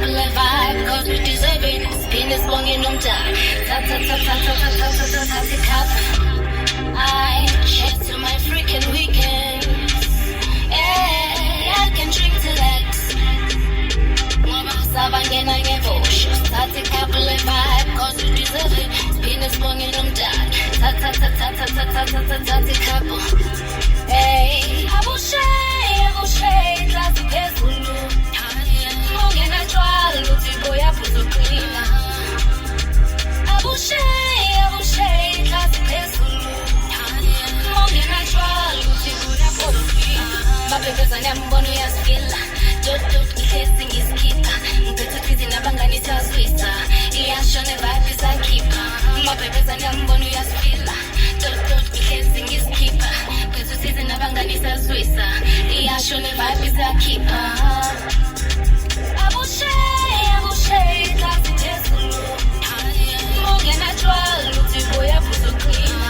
couple of vibe, cause we deserve it. Spin this bong in them time. Toxic cup. I check to my freaking weekends. Yeah, I can drink till X. Sabangena ngevosh. Toxic couple of vibe, cause we deserve it. Spin this bong in them time. Toxic couple. Hey, I will shade, classy pesulu. Mongena jwalo, tiboya puto clean. I will shade, classy pesulu. Mongena jwalo, tiboya puto clean. Mabebeza nyambono ya skilla. Dot kissing is keeper. Mpetu tizi na bangani tazwisa. Iyasho ne vibe is a keeper. Mabebeza nyambono ya skilla. Dot kissing is keeper. Season of Anganisa Suissa, Yasho never is a keeper. I will shade, that's it, yes, Morgan natural, Lutiboya Puto clean.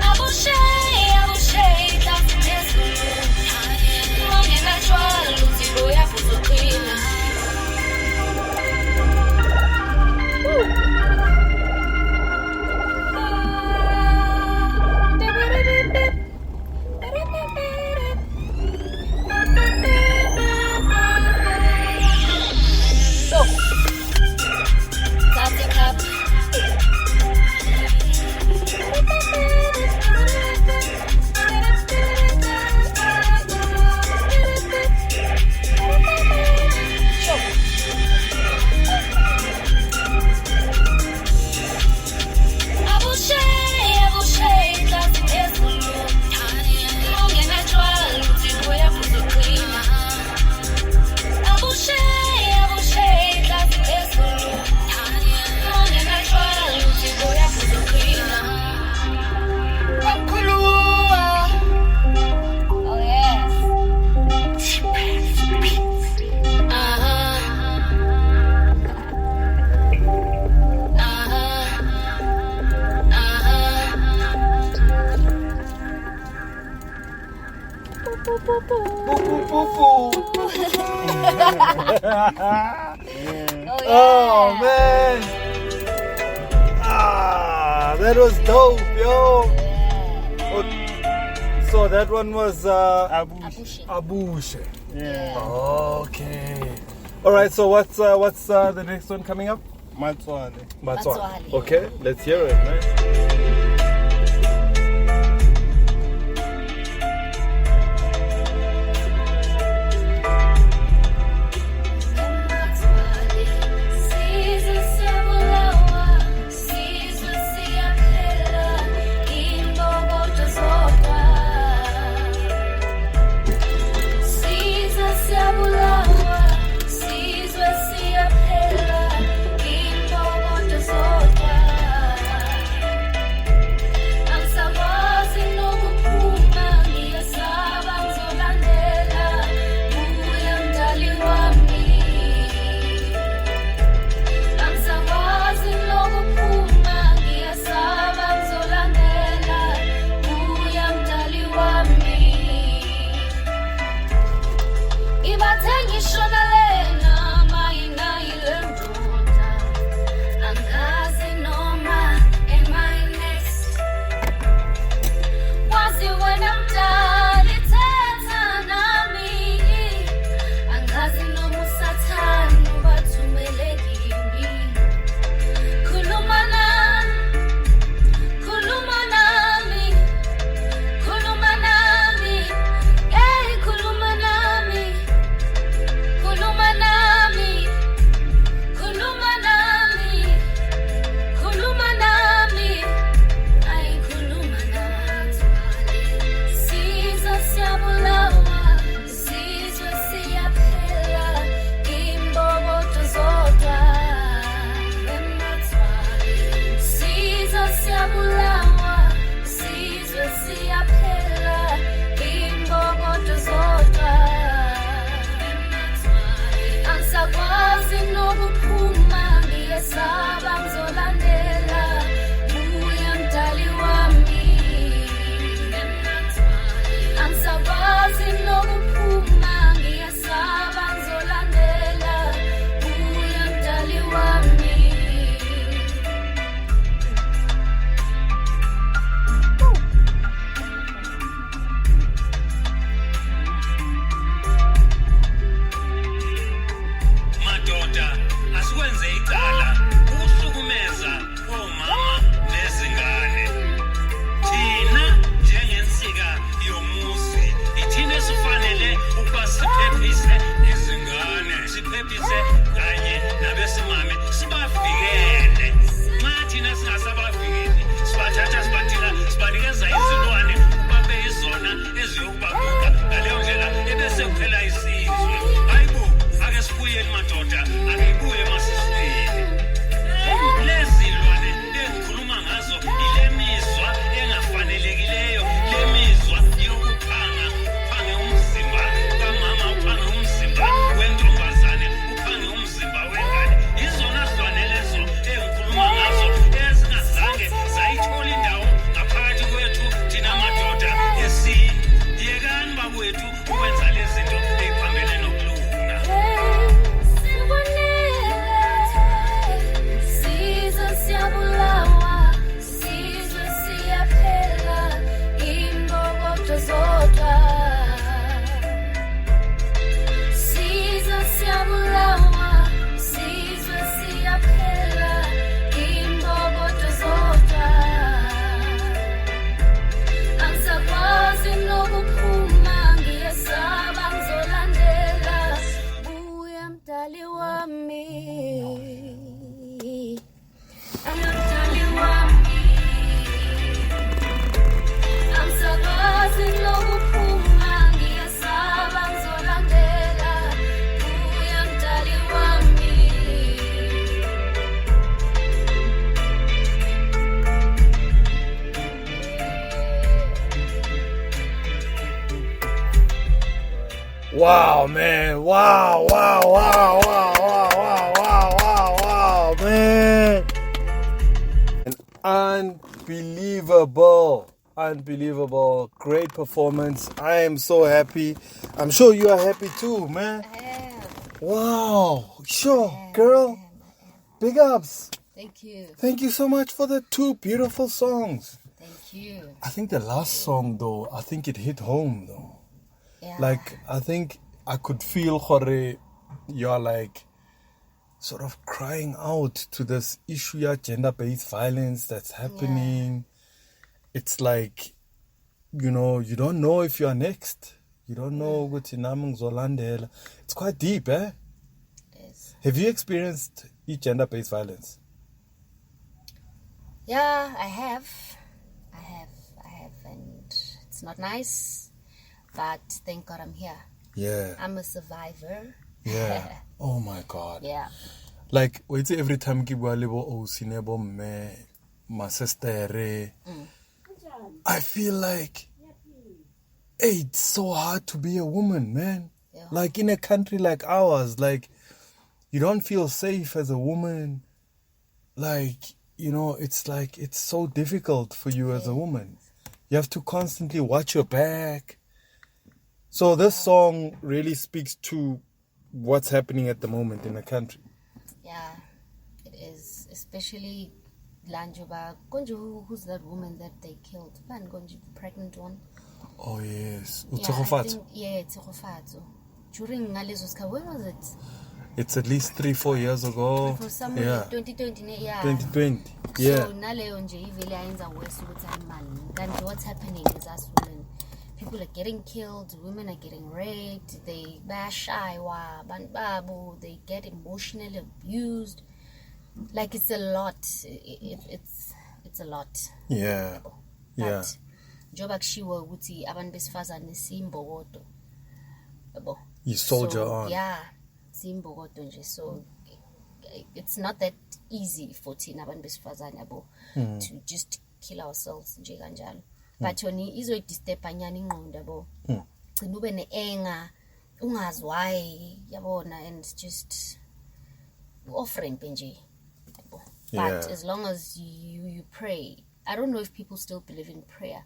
I will shade, that's it, yes, Morgan natural, Lutiboya Puto clean. Oh man. That was dope, yo. So that one was Abushe. Yeah. Okay. All right. So what's the next one coming up? Matswale. Okay. Let's hear it, man. ukwenze icala ukuhlukumeza omama nezingane. Thina njengensika yomuzi ithina esifanele ukuba siphephise izingane, siphephise kanye nabesimame, sibavikele. Nxa thina singasabavikeli sibathatha sibanikeza izilwane babe yizona eziyokubabuka. Ngaleyo ndlela ebese kuphela isizwe. Hayibo, ake sibuyele madoda, ake ibuye masiswele. Lezi lwane engikhuluma ngazo ile mizwa engafanelekileyo, le mizwa yokuphanga, uphange umzimba kamama, uphange umzimba wentombazane, uphange umzimba wengane. Izona zilwane lezo engikhuluma ngazo ezingazange zayithola indawo ngaphakathi kwethu thina madoda esintu. Yekani bakwethu ukwenza lezi zinto ey'phambene nokulunga. Sizwe siyabulawa, sizwe siyaphela, imbokodo zodwa. Sizwe siyabulawa, sizwe siyaphela, imbokodo zodwa. Angisakwazi nokuphuma, ngiyesaba ngizolandela. Buya mdali wami, mdali wami. Angisakwazi nokuphuma, ngiyesaba ngizolandela. Buya mdali wami. Wow, man. Wow, man. Unbelievable. Great performance. I am so happy. I'm sure you are happy too, man. Wow. Sure, girl. Big ups. Thank you. Thank you so much for the 2 beautiful songs. Thank you. I think the last song, though, I think it hit home, though. Yeah. Like, I think I could feel, Jorge, you're like sort of crying out to this issue of gender-based violence that's happening. It's like, you know, you don't know if you're next. You don't know what Zolandela. It's quite deep, eh? It is. Have you experienced gender-based violence? Yeah, I have, and it's not nice, but thank God I'm here. Yeah. I'm a survivor. Yeah. Oh my God. Yeah. Like, wait till every time you go to me, my sister, I feel like, hey, it's so hard to be a woman, man. Yeah. Like, in a country like ours, like, you don't feel safe as a woman. Like, you know, it's like, it's so difficult for you as a woman. You have to constantly watch your back. So this song really speaks to what's happening at the moment in the country. Yeah, it is. Especially Lanjuba. Gonju, who's that woman that they killed? Man, Gonju, the pregnant one. Oh, yes. Yeah, Tsegofatso. During Ngalezo's car, when was it? It's at least 3-4 years ago. For somewhere, Yeah. 2020, yeah. 2020. Yeah. So, naleyo nje ivele ayenza worse ukuthi man. Kanti what's happening is us women. People are getting killed, women are getting raped, they bash babu, they get emotionally abused. Like it's a lot. It's a lot. Yeah. Yeah. But njoba kushiwo ukuthi abantu besifazane simbokodo. Yabo. You soldier So, on. Yeah. Simbokodo nje. So it's not that easy for thina abantu besifazane yabo to just kill ourselves nje kanjalo. But yoni izoyidisturba nyani ingqondo yabo. Gcina ube ne-anger, ungazi why yabona, and just offering nje. But as long as you pray, I don't know if people still believe in prayer,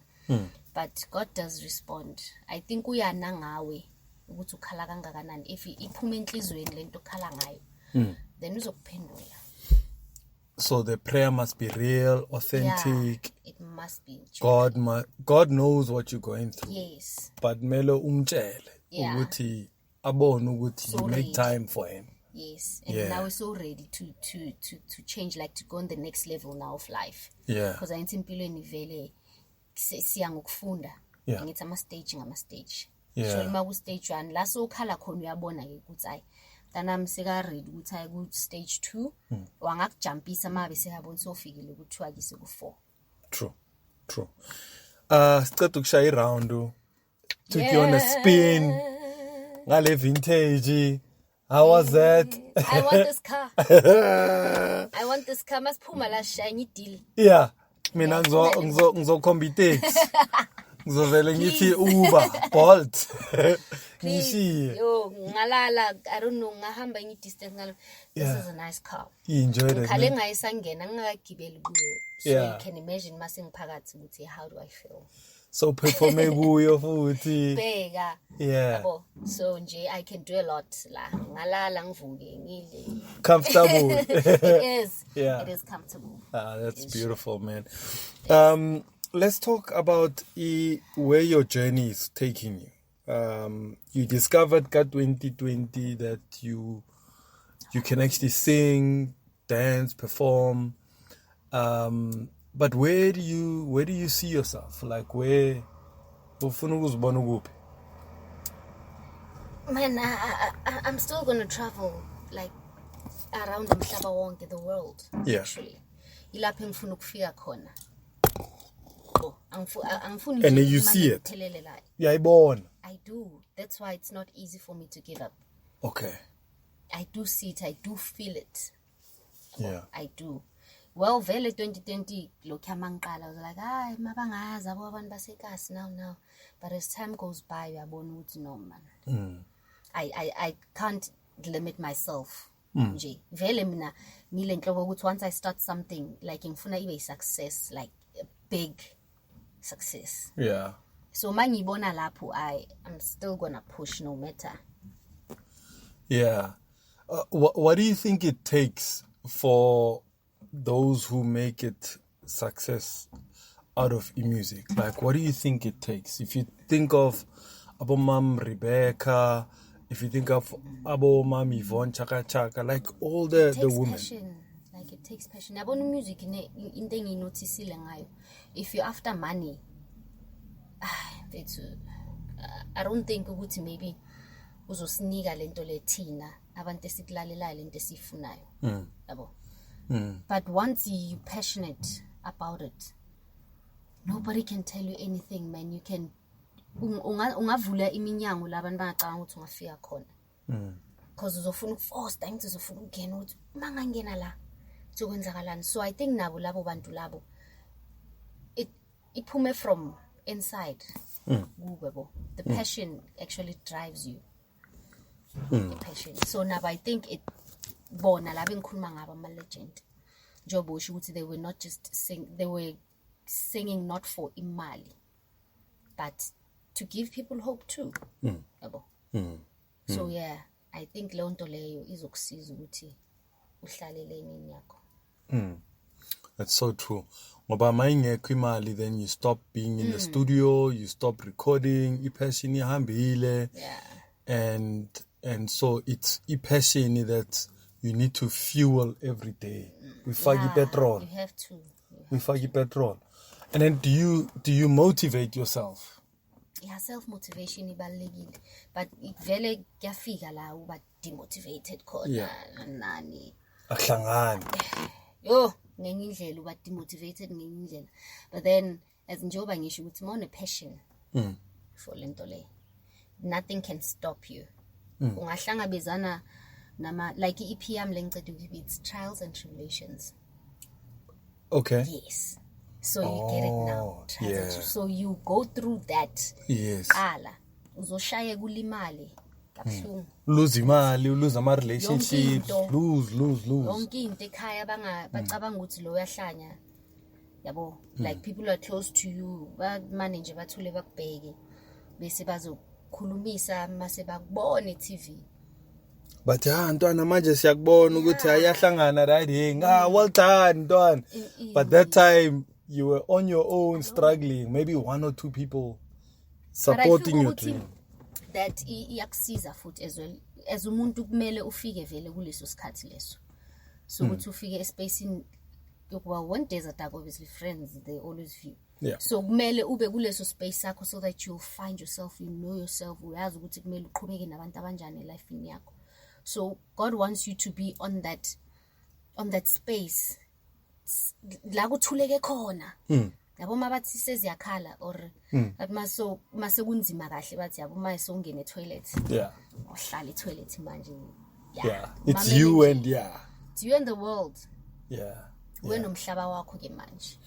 but God does respond. I think uyana ngawe ukuthi ukhala kangakanani. If iphuma enhlizweni lento okhala ngayo, then uzokuphendula. So the prayer must be real, authentic. Yeah, it must be. God knows what you're going through. Yes. But melo umtshele Yeah. ukuthi abone ukuthi you So make read. time for him. Yes, and Yeah. now we're so ready to change, like to go on the next level now of life. Yeah. Because I empilweni vele siya ngokufunda. Yeah. Ngithi ama-stage. Yeah. So uma ku-stage 1 la sowukhala khona uyabona-ke ukuthi hayi mntanami seka-ready ukuthi hayi ku-stage 2 wangakujampisa uma besekabona sofikile ku-2 akise ku-4. True. Siceda ukushaya iround. Took you on a spin. Ngale vintage. How was that? I want this car. I want this car. Masiphuma la shiny deal. Yeah. Mina ngizokhomba itaxi. Ngizovele ngithi Uber, Bolt. Ngishiye. Yo, ngalala, I don't know, ngahamba enye distance ngalo. This is a nice car. You enjoyed it. Ngikhale ngayisangena ngingagibeli kuyo. So Yeah. you can imagine mase ngiphakathi ukuthi how do I feel? So performe kuyo futhi. Bheka. Yeah. Yabo. So nje I can do a lot la. Ngalala ngivuke ngidle. Comfortable. It is. Yeah. It is comfortable. That's beautiful, man. Let's talk about where your journey is taking you. You discovered ka 2020 that you can actually sing, dance, perform. But where do you see yourself? Like where ufuna ukuzibona kuphi? Man, I'm still going to travel like around umhlaba wonke, the world. Yeah. Actually. Ilapho engifuna ukufika khona. And then you see it. Uyayibona. I do. That's why it's not easy for me to give up. Okay. I do see it. I do feel it. Yeah. I do. Well, vele 2020 lokhu yamangiqala, I was like, hayi mabangazi abo abantu basekasi now. But as time goes by, uyabona ukuthi no man. I can't limit myself. Nje. Vele mina ngile nhlobo ukuthi once I start something, like ngifuna ibe success, like a big success. Yeah. So mangibona lapho I'm still gonna push no matter. Yeah. What do you think it takes for those who make it success out of music? Like, what do you think it takes? If you think of Abomam Rebecca, if you think of Abomam Yvonne Chaka Chaka, like all the women. Passion. Like it takes passion. Yabona music into enginotisile ngayo. If you're after money, I don't think ukuthi maybe uzosinika lento lethina abantu esikulalelayo lento esifunayo. Yabo. But once you're passionate about it, nobody can tell you anything, man. You can ungavula iminyango labantu bangacanga ukuthi ungafika khona. Because uzofuna ukuforce ngithi uzofuna ukungena ukuthi mangangena la zokwenzakalani. So I think nabo labo bantu labo it iphume from inside. The passion actually drives you. The passion. So now I think it bona laba engikhuluma ngabo ama legend. Njobo usho ukuthi they were not just they were singing not for imali, but to give people hope too. Yabo. So yeah, I think leyo nto leyo izokusiza ukuthi uhlalele nini yakho. That's so true. Ngoba mayingekho imali, then you stop being in the studio, you stop recording, ipassion ihambile. Yeah. And so it's passion that you need to fuel every day. We fagi petrol. You have to. We fagi petrol. And then do you motivate yourself? Yeah, self-motivation ibalulekile. But vele kuyafika la uba demotivated khona nani. Akuhlangani. Yo, ngenye indlela uba demotivated ngenye indlela. But then as njoba ngisho ukuthi mawune passion for lento le, nothing can stop you. Ungahlangabezana nama like i-EP yami lengicede ukuthi it's trials and tribulations. Okay. Yes. So you get it now. Yeah. So you go through that. Yes. Qala uzoshaya kulimali kabuhlungu. Lose imali, lose ama relationships, lose. Yonke into ekhaya bacabanga ukuthi lo uyahlanya. Yabo, like people are close to you, ba manage bathule bakubheke bese bazokhulumisa mase bakubona e-TV. But ntwana manje siyakubona ukuthi ayahlangana right here. Well done, ntwana. But that time you were on your own struggling, maybe one or two people supporting your dream. That iyakusiza futhi as well. as umuntu kumele ufike vele kuleso sikhathi leso. So ukuthi ufike espacing yokuba one desert ago obviously friends they always view. Yeah. So kumele ube kuleso space sakho so that you find yourself, you know yourself, uyazi ukuthi kumele uqhubeke nabantu abanjani elifini yakho. So God wants you to be on that space la kuthuleke khona. Yabo mabathi seziyakhala or but mase kunzima kahle bathi yabo mase ungene toilet. Yeah. Ohlala toilet manje. Yeah. It's you and It's you and the world. Yeah. Wena umhlaba wakho ke manje.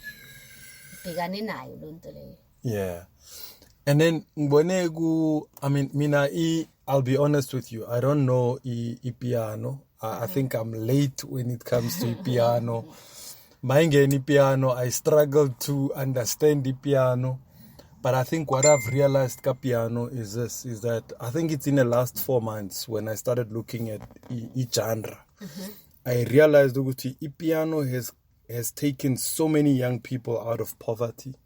Bhekane nayo lonto leyo. Yeah. And then ngibone I mean mina I'll be honest with you, I don't know piano. I think I'm late when it comes to piano. Maingeni piano, I struggle to understand the piano. But I think what I've realized ka piano is that I think it's in the last 4 months when I started looking at each genre. I realized that piano has taken so many young people out of poverty.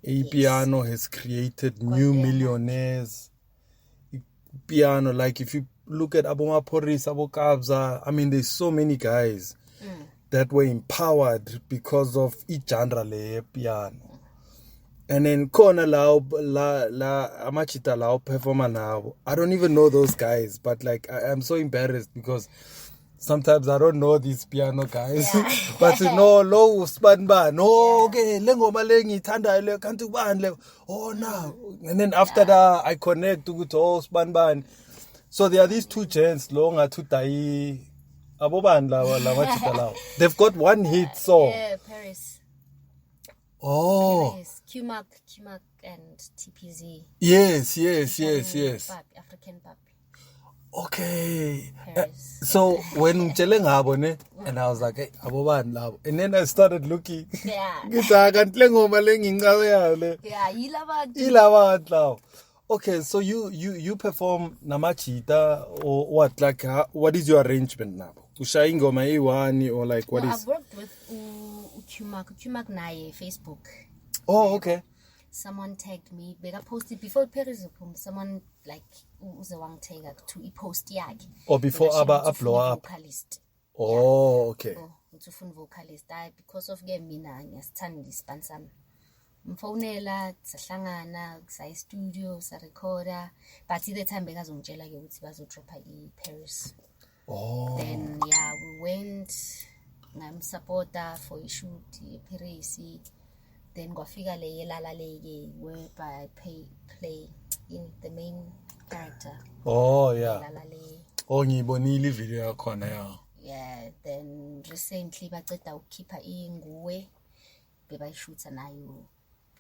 Piano has created new millionaires. Piano, like if you look at Aboma Poris, Abo Kabza, I mean, there's so many guys that were empowered because of each genre le piano. And then Kona la Amachita lao performer now. I don't even know those guys, but like I'm so embarrassed because sometimes I don't know these piano guys. But you know, lo spanba, no, okay, lengo malengi tanda le kantu ban le. Oh now. And then after that I connect to all spanban. So there are these two gents, Longa Tutai Aboban la Machita lao. They've got one hit song. Yeah, Paris. Oh. Paris. Q-Mac and TPZ. Yes. African pop. Okay. Paris. So when Mcheleng Habone, and I was like, hey, Aboban love. And then I started looking. Yeah. Yeah, Ilabat. love. Okay, so you perform Namachita or what? Like, what is your arrangement now? Ushaingo Maiwani or like what is? I've worked with Q-Mac Naye Facebook. Oh, okay. Someone tagged me. But I posted before Paris. Someone like was the one tag to post yag. Or before Abba upload up. Vocalist. Oh, okay. To phone vocalist. Because of game mina ngiyasithanda sponsor. Mfonela sahlangana sa studio sa recorder but at the time bekazongitshela ke ukuthi bazodropa Paris. Oh. Then we went ngamsupporta for a shoot Paris. Then kwafika le yelala leke whereby I play in the main character. Oh yeah. Oh ngibonile video yakhona ya. Yeah, then recently baceda ukukhipha inguwe bebayishootha nayo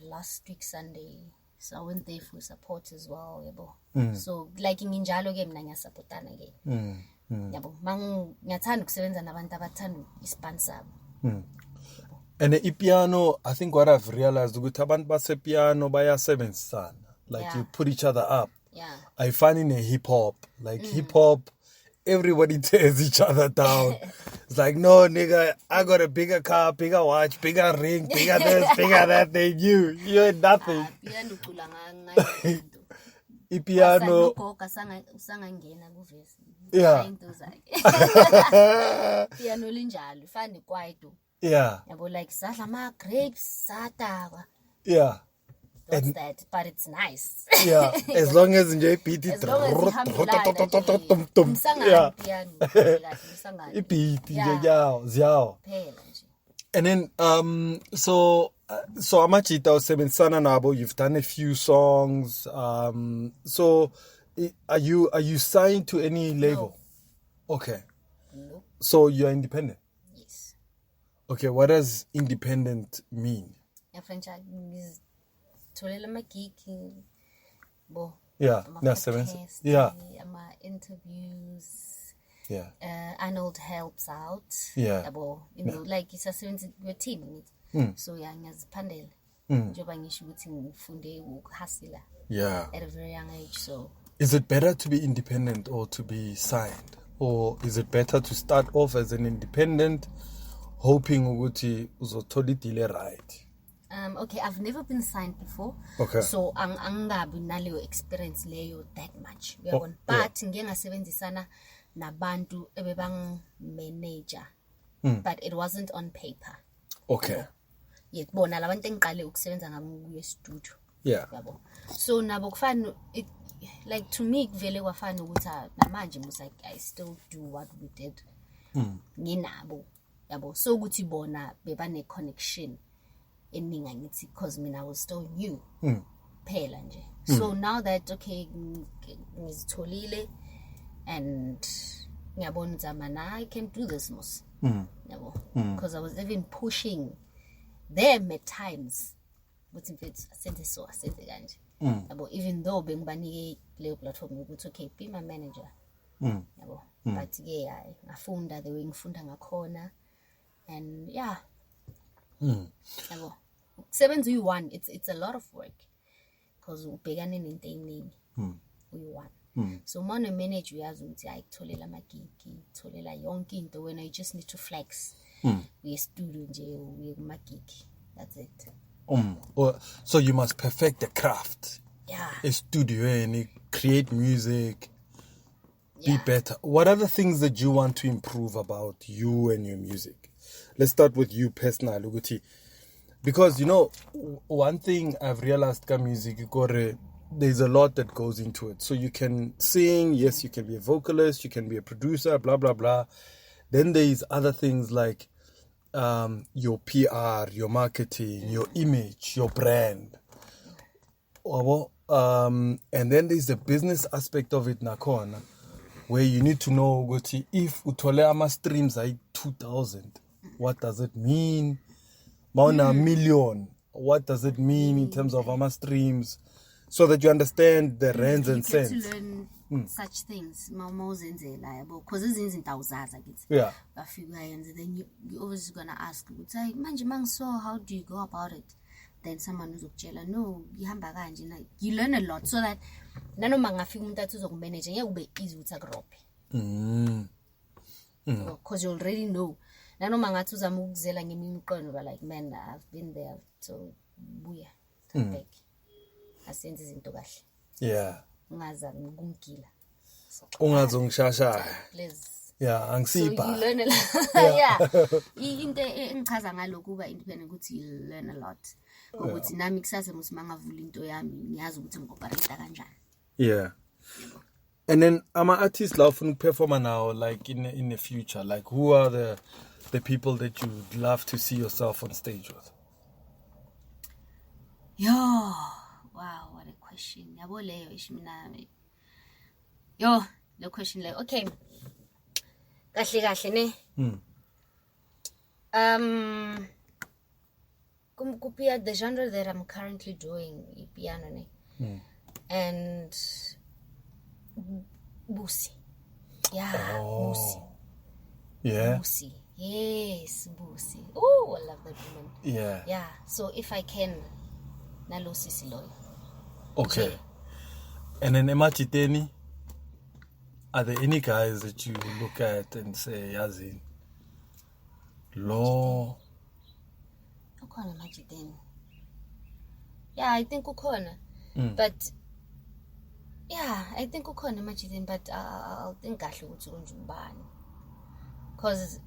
last week Sunday. So I went there for support as well, yabo. So like nginjalo ke mina ngiyasupportana ke. Yabo, ngiyathanda ukusebenza nabantu abathanda isponsor. And the piano, I think what I've realized ukuthi abantu base piano bayasebenzisana. Like you put each other up. Yeah. I find in a hip hop, like hip hop, everybody tears each other down. It's like, no, nigga, I got a bigger car, bigger watch, bigger ring, bigger this, bigger that than you. You ain't nothing. Piano. Yeah. Piano linjalo, fani kwaito. Yeah. Yabo like sadla ma grapes sadakwa. Yeah. That's that, but it's nice. Yeah, as long as nje beat it. Yeah. Beat yeah. And then so Amachita Sebenzana Nabo, you've done a few songs. So are you signed to any label? No. Okay. No. So you're independent? Yes. Okay, what does independent mean? Franchise is tholela magigi bo. Yeah, yeah. My interviews. Yeah. Arnold helps out. Yeah. You know, like it's a team. So yeah, ngiyaziphandela. Njoba ngisho ukuthi ngifunde ukuhasila. Yeah. At a very young age, so. Is it better to be independent or to be signed? Or is it better to start off as an independent, hoping ukuthi uzothola idile right? Okay, I've never been signed before. Okay. So angabi naleyo experience leyo that much. Oh, Uyabona? But ngike ngasebenzisana nabantu ebebang manager. But it wasn't on paper. Okay. Yet bona labantu engiqale ukusebenza ngabo kuye studio. Yeah. Yabo. So nabo kufana like to me kuvele kwafana ukuthi namanje like I still do what we did. Nginabo. Yabo. So ukuthi bona beba ne connection eningi angithi because mina I was still new. Phela nje. So now that okay ngizitholile and ngiyabona ukuthi mana I can do this mos. Yabo. Because I was even pushing them at times. But in fact, I said kanje. Yabo, even though bengibanike leyo platform ukuthi okay be my manager. Yabo. But yeah, ngafunda the way ngifunda ngakhona and yeah. Yabo. Seventh uyi-one, it's a lot of work because ubhekane nento eningi. Uyi-one. So uma unemanage uyazi ukuthi ayikutholela amagigi, tholela yonke into when I just need to flex. Uye studio nje uye kumagigi. That's it. So you must perfect the craft. Yeah. A studio and create music. Be better. What are the things that you want to improve about you and your music? Let's start with you personally, Uguti. Because, you know, one thing I've realized about music, there's a lot that goes into it. So you can sing, yes, you can be a vocalist, you can be a producer, blah, blah, blah. Then there's other things like your PR, your marketing, your image, your brand. And then there's the business aspect of it, Nakona, where you need to know if utole ama streams are 2,000, what does it mean? Mauna million, what does it mean in terms of ama streams? So that you understand the rands and cents. You get to learn such things. Because this is in thousands. Yeah. And then you're always going to ask, so how do you go about it? Then someone who's like, no, you learn a lot. So that nano mangafika umuntu athi uzokumanage ngeke ube easy ukuthi akurobhe. Because you already know. Nano mangathi uzama ukuzela ngemiqondo ba like man I've been there so buya come back. Asenze izinto kahle. Yeah. Ungaza ngikungila. Ungazongishasha. Please. Yeah, angisipa. So you learn a lot. Yeah. Into engichaza ngalokho kuba independent ukuthi you learn a lot. Ukuthi nami kusasa musimangavula into yami ngiyazi ukuthi ngioperate kanjani. Yeah. And then ama artists la ufuna perform now like in the future, like who are the people that you would love to see yourself on stage with? Yo, wow, what a question. Yabo leyo ishimina. Yo, the question like okay. Kahle ne. Kupia the genre that I'm currently doing piano ne. And Busi. Yeah, Busi. Yeah. Busi. Yes, Busi. Oh, I love that woman. Yeah. Yeah. So if I can, nalo sisiloy. Okay. Yeah. And then Emachiteni, are there any guys that you look at and say, Yazin, Lo? Ukhona Majideni. Yeah, I think ukhona. But yeah, I think ukhona Majideni, but I'll think kahle ukuthi unjubani. Because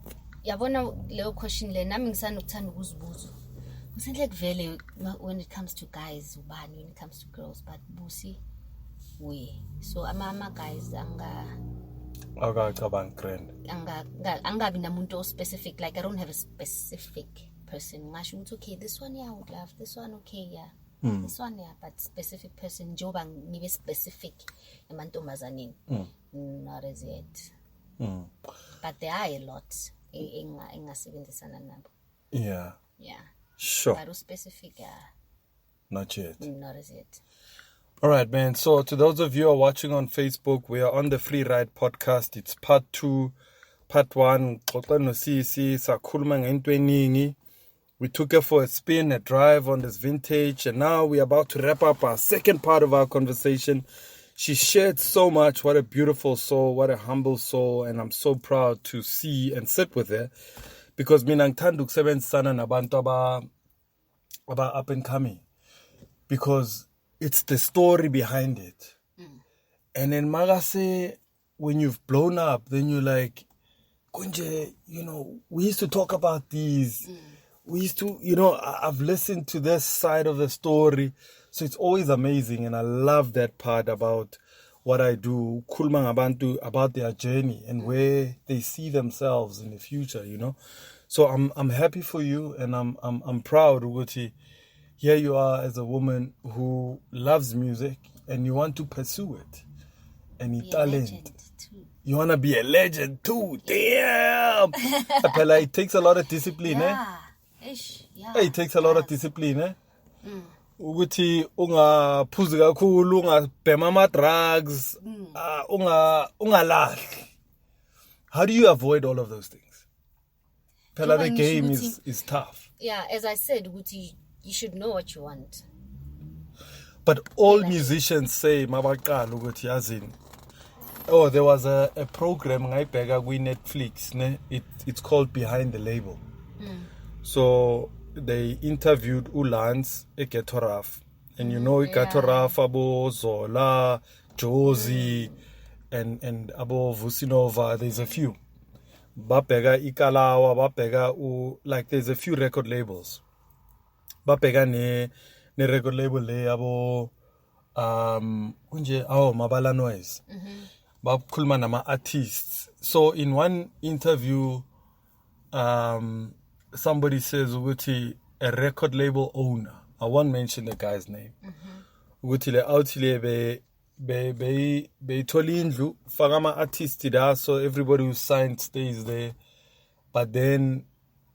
yabona leyo question le nami ngisana ukuthanda ukuzibuza. Usenhle kuvele when it comes to guys ubani, when it comes to girls, but Busi we. So ama guys Akacabanga grand. angabi namuntu specific, like I don't have a specific person. Ngasho ukuthi okay, this one yeah I would love, this one okay yeah. This one yeah, but specific person njoba ngibe specific emantombazaneni. Not as yet. But there are a lot engasebenzisana nabo. Yeah. Yeah. Sure. But specific Not yet. not as yet. All right, man. So to those of you who are watching on Facebook, we are on the Free Ride podcast. It's part 2. Part 1. We took her for a spin, a drive on this vintage, and now we're about to wrap up our second part of our conversation. She shared so much. What a beautiful soul, what a humble soul, and I'm so proud to see and sit with her because mina ngithanda ukusebenzisana nabantu about up and coming, because it's the story behind it. And then magase, when you've blown up, then you're like, Kunje, you know, we used to talk about these. We used to, you know, I've listened to this side of the story. So it's always amazing. And I love that part about what I do, Kulma Abantu, about their journey and where they see themselves in the future, you know. So I'm happy for you, and I'm proud, Uguti. Here you are as a woman who loves music and you want to pursue it. And you talent. You want to be a legend too. Damn. Apela, it takes a lot of discipline, Yeah. Ish. Yeah. It takes a lot of discipline, Ukuthi ungaphuzi kakhulu, ungabhema ama drugs, ungalahli. How do you avoid all of those things? Phela the game is tough. Yeah, as I said, Guti, you should know what you want. But all musicians say mabaqala ukuthi yazini. Oh, there was a program ngayibheka kwi Netflix, ne? It's called Behind the Label. So they interviewed Ulans Egetoraf. And you know Egetoraf, Abo Zola, Josie, and Abo Vusinova, there's a few. Bapega Ikalawa, Bapega like there's a few record labels. Bapega ne record label le abo Mabala Noise. Bab Kulman ama artists. So in one interview, somebody says ukuthi a record label owner. I won't mention the guy's name. Ukuthi le outile be tolindlu fagama artist da, so everybody who signed stays there. But then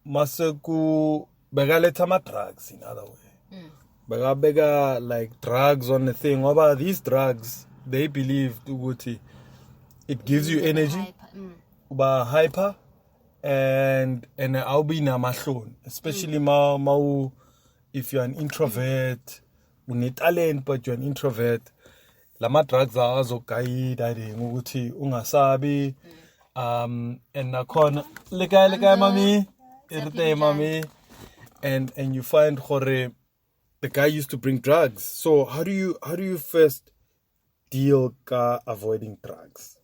maseku begaletha ma drugs in other way. Bega like drugs on the thing. What about these drugs? They believe ukuthi it gives you energy. Hyper. And I'll be namahlon, especially if you're an introvert, you need talent, but you're an introvert. Lama drugs are also guide ukuthi ungasabi, and nakhona lega mami, irte mami, and you find hore the guy used to bring drugs. So how do you first deal ka avoiding drugs?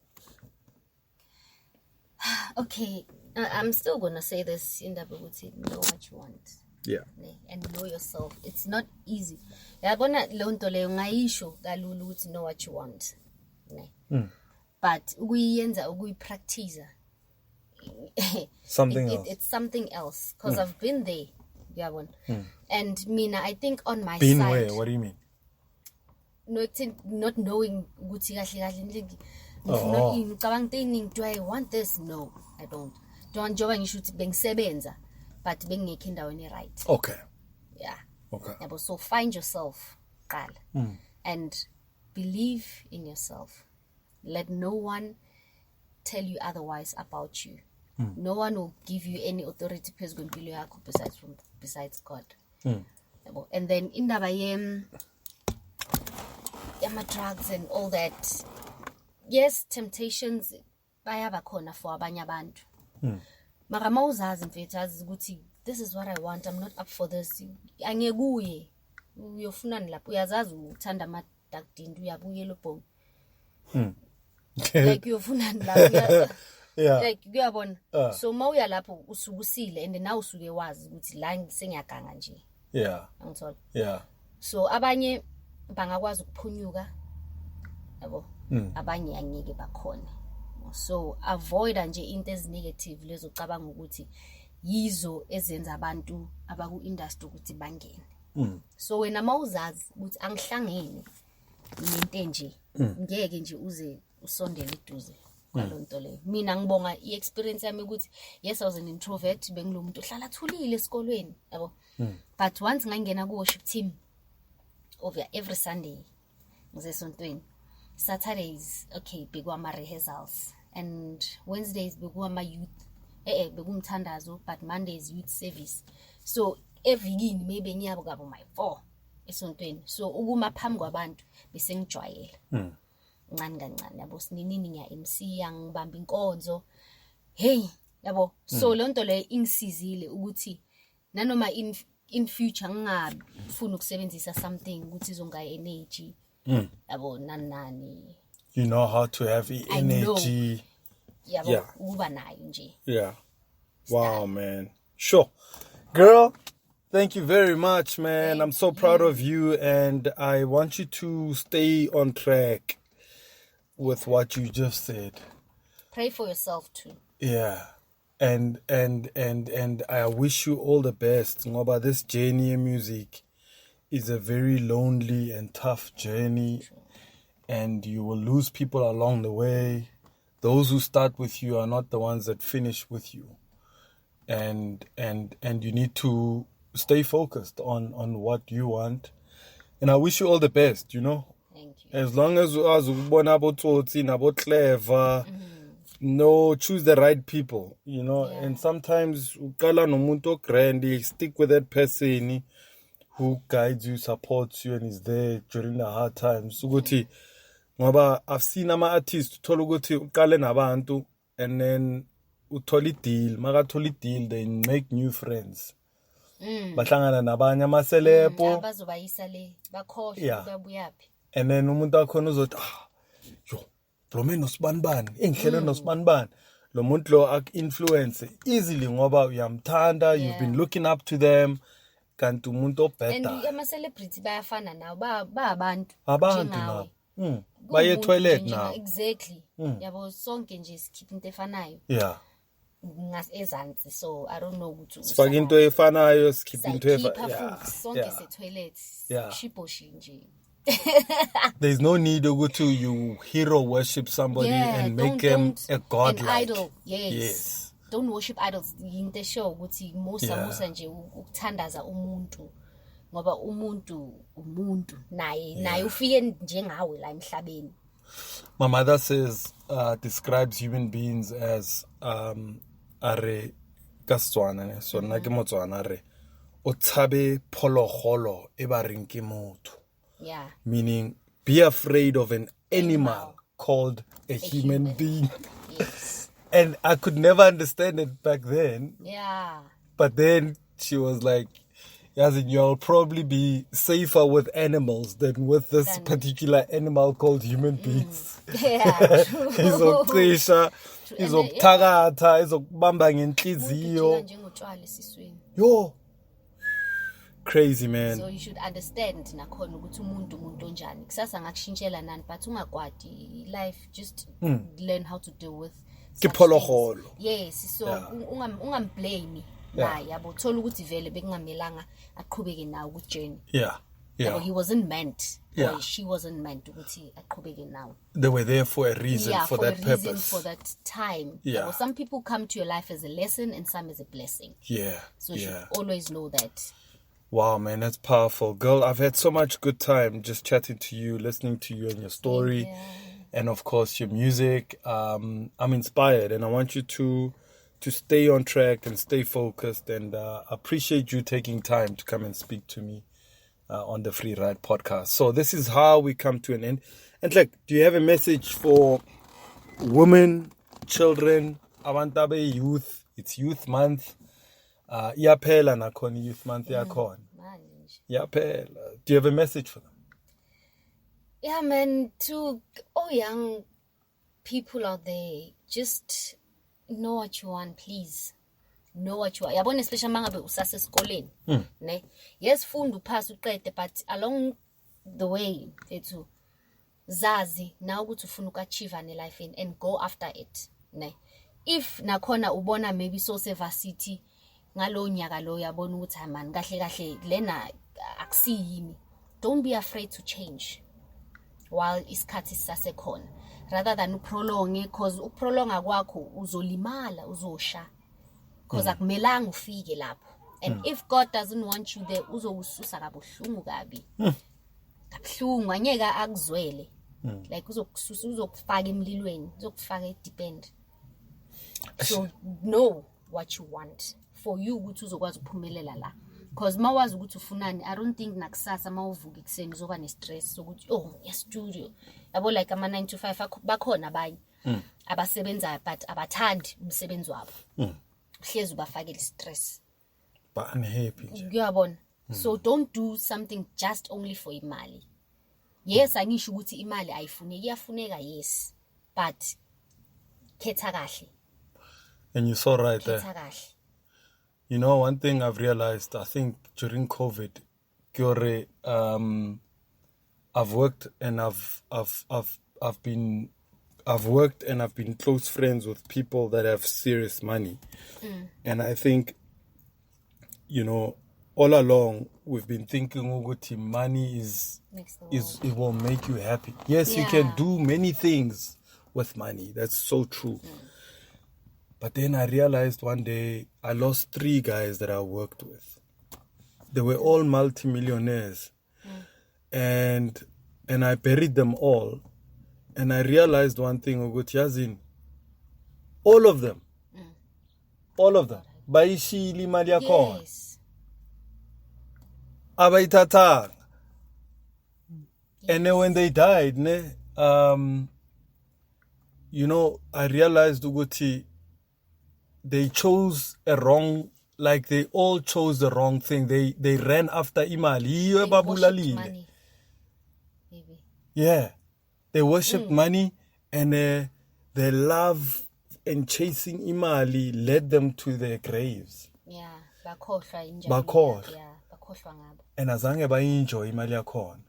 Okay. I'm still gonna say this in the book. Know what you want. Yeah. And know yourself. It's not easy. Yabona lonto le ngayisho kalulu ukuthi know what you want. But we practice something else. It's something else, because I've been there. Yabona. And Mina, I think on my been side. Where? What do you mean? Not knowing ukuthi kahle do I want this? No, I don't. Don't join, you should be sebenza, but being endaweni right. Okay. Yeah. Okay. So find yourself, and believe in yourself. Let no one tell you otherwise about you. No one will give you any authority besides God. And then in the drugs and all that. Yes, temptations bayabakhona for abanye abantu. Mara mawuzazi mfethu azi ukuthi this is what I want, I'm not up for this. Angekuye uyofunani lapho, uyazazi uthanda ama dark dindu uyabuye lobhong. Like uyofunani lapho. Yeah. Like kuyabona. So mawuya lapho usukusile and now usuke wazi ukuthi la sengiyaganga nje. Yeah. Angithola. Yeah. So abanye bangakwazi ukuphunyuka. Yabo. Abanye angeke bakhona. So avoid nje into ezinegative lezo cabanga ukuthi yizo ezenza abantu abaku industry ukuthi bangene. So wena mawuzazi ukuthi angihlangene nento nje ngeke nje uze usondele eduze kwalonto le. Mina ngibonga iexperience yami ukuthi yes I was an introvert, bengilomuntu ohlala thulile esikolweni yabo. But once ngangena ku worship team over every Sunday ngisesontweni, Saturdays okay bekwa rehearsals, and Wednesdays bekwa youth bekumthandazo, but Mondays youth service. So every week maybe ngiyabo kabo my 4 esontweni. So ukuma phambi kwabantu bese ngijwayela ncane kancane yabo, sininini ngiya MC angibamba inkonzo hey yabo. So lonto le ingisizile ukuthi nanoma in future ngingafuna ukusebenzisa something ukuthi izonga energy yabo nani you know how to have energy. Yabo ukuba nayo nje. Yeah. Wow, man. Sure. Girl, thank you very much, man. I'm so proud of you, and I want you to stay on track with what you just said. Pray for yourself too. Yeah. And I wish you all the best. Ngoba this journey in music is a very lonely and tough journey. True. And you will lose people along the way. Those who start with you are not the ones that finish with you. And you need to stay focused on what you want. And I wish you all the best, you know. Thank you. As long as you are clever, no, choose the right people, you know. Yeah. And sometimes ukala nomuntu grandi, stick with that person who guides you, supports you, and is there during the hard times. Ukuthi ngoba I've seen ama artists uthola ukuthi uqale nabantu and then utholi deal, makatholi deal, they make new friends. Bahlangana nabanye ama celeb. Abazobayisa le bakhohle babuyaphi. And then umuntu akhona uzothi yo lo man nosbanibani engihlele nosbanibani lo muntu lo ak-influence easily ngoba uyamthanda, you've been looking up to them kanti umuntu obhedda. And ama celebrity bayafana nawo ba abantu nabo baye toilet now. Exactly. Yabo sonke nje sikhipha into efanayo. Yeah. Ezansi, so I don't know ukuthi sifaka into efanayo, sikhipha into efanayo. Sonke se toilet. Shiposhi nje. There's no need to you hero worship somebody and make them a god, an idol. Yes. Don't worship idols. Into show ukuthi musa nje ukuthandaza umuntu ngoba umuntu naye ufike njengawe la emhlabeni. My mother says describes human beings as are kastswana so nna ke motswana re o tshabe phologolo e ba reng ke motho. Yeah. Meaning, be afraid of an animal called a human being. Yes. And I could never understand it back then. Yeah. But then she was like, you'll probably be safer with animals than with this particular animal called human beings. Yeah, true. Izocisha, izokuthakatha, izokubamba ngenhliziyo. Yo. Crazy, man. So you should understand nakhona ukuthi umuntu onjani. Kusasa ngakushintshela nani but ungakwadi life, just learn how to deal with kiphologolo. Yes, so ungamblame naye yabo thola ukuthi vele bekungamelanga aqhubeke nawo ku journey. Yeah. He wasn't meant. Or she wasn't meant ukuthi aqhubeke nawo. They were there for a reason, for that purpose. Reason, for that time. Yeah. Some people come to your life as a lesson and some as a blessing. Yeah. So you should always know that. Wow, man, that's powerful. Girl, I've had so much good time just chatting to you, listening to you and your story. And of course, your music. I'm inspired and I want you to stay on track and stay focused. And appreciate you taking time to come and speak to me on the Free Ride podcast. So this is how we come to an end. And like, do you have a message for women, children, Avantabe youth? It's Youth Month. Iyaphela nakhona Youth Month yakhona. Iyaphela. Do you have a message for them? Yeah, man, to all young people out there, just know what you want, please. Know what you want. Yabona especially mangabe usase esikoleni, ne? Yes, funda upass uqede, but along the way, ethu zazi na ukuthi ufuna ukachieve ne life and go after it, ne? If nakhona ubona maybe so varsity ngalo nyaka lo yabona ukuthi man kahle lena akusiyimi, don't be afraid to change while isikhathi sisasekhona rather than uprolonge, because uprolonga kwakho uzolimala, uzosha, because akumelanga ufike lapho. And if God doesn't want you there, uzokususa kabuhlungu kabi kabuhlungu, anyeka akuzwele, like uzokususa, uzokufaka emlilweni, uzokufaka deep end. So know what you want for you ukuthi uzokwazi ukuphumelela la, because mawazi ukuthi ufunani, I don't think nakusasa mawuvuka ekseni uzoba ne stress sokuthi studio yabo, like ama 9 to 5 bakhona abanye abasebenzayo but abathandi umsebenzi wabo, hlezi ubafakela stress. but unhappy nje. Uyabona? So don't do something just only for imali. Yes, angisho ukuthi imali ayifuneki, iyafuneka yes, but khetha kahle. And you're so right there. Khetha kahle. You know, one thing I've realized, I think during COVID, Kyore, I've worked and I've been close friends with people that have serious money. And I think, you know, all along we've been thinking ukuthi money it will make you happy. Yes, you can do many things with money. That's so true. But then I realized one day I lost 3 guys that I worked with. They were all multimillionaires. And I buried them all. And I realized one thing, ukuthi yazini, all of them, bayishili imali yakhona. Yes. Abayithathanga. And then when they died, you know, I realized ukuthi they chose a wrong, like they all chose the wrong thing. They ran after imali. They worshipped money. Maybe. Yeah. They worshipped money, and their love and chasing imali led them to their graves. Yeah. Bakhohlwa injalo. Bakhohlwa. Yeah. Bakhohlwa ngabo. And azange ba-enjoy imali yakhona.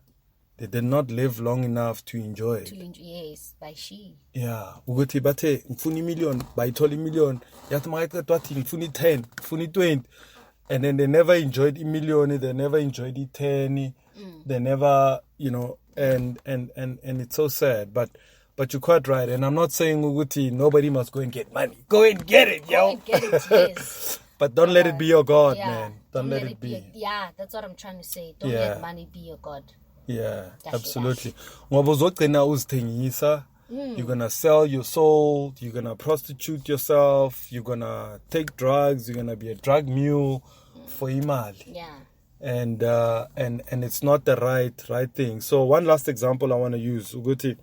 They did not live long enough to enjoy it. Yes, by she. Yeah. Ukuthi bathe ngifuna i-million, bayithola i-million. Yathi makayiqeda wathi ngifuna i-10, ngifuna i-20. And then they never enjoyed i-million, they never enjoyed i-10. They never, you know, and it's so sad. But you're quite right. And I'm not saying ukuthi nobody must go and get money. Go and get it, yo. Go and get it, yes. But don't let it be your God, Yeah. man. Don't let it be. Yeah, that's what I'm trying to say. Don't Yeah. let money be your God. Yeah, Kahle, absolutely. Ngoba uzogcina uzithengisa. You're gonna sell your soul. You're gonna prostitute yourself. You're gonna take drugs. You're gonna be a drug mule for imali. Yeah. And it's not the right thing. So one last example I want to use, Uguti.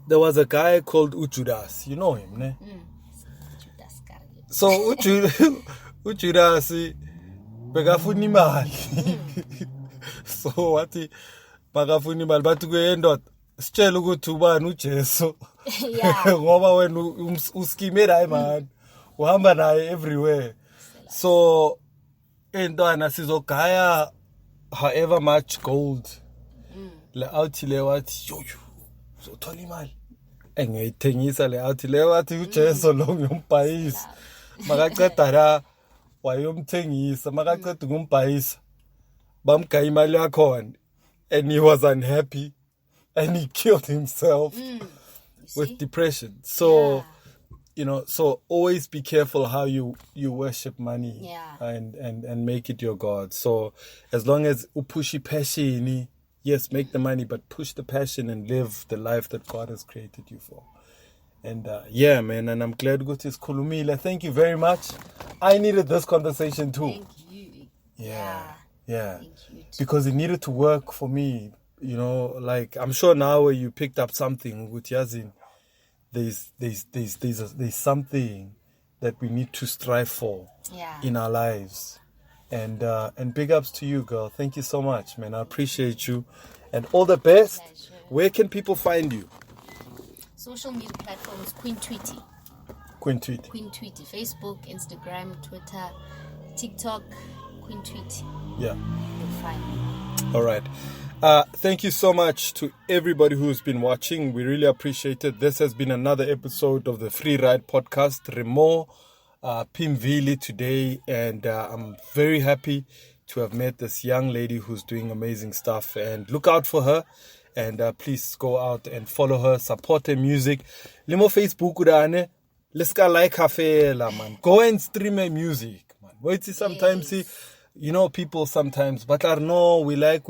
There was a guy called Ujudas. You know him, ne? Judas Iscariot. So Ujudas bekafuna imali. So wathi bakafuna imali bathi kuyendoda sitshela ukuthi ubani uJesu. Yeah. Ngoba wena uskime naye man. Uhamba naye everywhere. So entwana sizogaya however much gold le out le wathi yo uzothola imali engiyithengisa le out le wathi uJesu lo ngiyombhayisa makaqeda la wayomthengisa makaqeda ukumbhayisa bamgaya imali yakhona and he was unhappy and he killed himself with depression. So you know, so always be careful how you worship money and make it your God. So as long as upushi passion, yes, make the money, but push the passion and live the life that God has created you for. And yeah, man, and I'm glad Gutis Kulumila. Thank you very much. I needed this conversation too. Thank you. Yeah. Thank you. Because it needed to work for me. You know, like I'm sure now where you picked up something with Yazin. There's something that we need to strive for in our lives. And big ups to you, girl. Thank you so much, man. I appreciate you. And all the best. Pleasure. Where can people find you? Social media platforms, Queen Tweety. Queen Tweety. Queen Tweety. Facebook, Instagram, Twitter, TikTok, Queen Tweety. Yeah. You'll find me. All right. Thank you so much to everybody who's been watching. We really appreciate it. This has been another episode of the Free Ride Podcast. Remo Pimvili today. And I'm very happy to have met this young lady who's doing amazing stuff. And look out for her. And please go out and follow her. Support her music. Limo Facebook udane. Let's go like her fela, man. Go and stream her music, man. Wait, sometimes you know, people sometimes, but I know we like.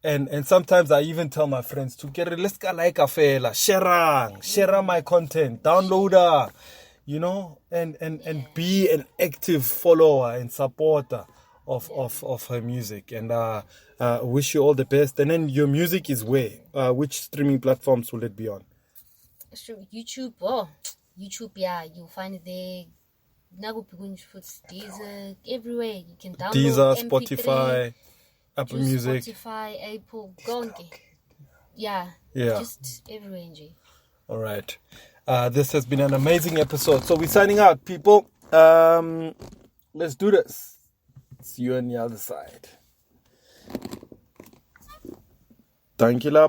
And sometimes I even tell my friends to get it. Let's go like a fella. Share my content. Download her. You know, and be an active follower and supporter of her music. And wish you all the best. And then your music is where? Which streaming platforms will it be on? Sure, YouTube. Oh, YouTube, yeah. You'll find it there. nakuphi kunje futhi Deezer, everywhere you can download Deezer, MP3, Spotify, Apple use Music. Spotify, Apple, konke. Yeah. Yeah. Just everywhere nje. All right. This has been an amazing episode. So we're signing out, people. Let's do this. See you on the other side. Thank you, love.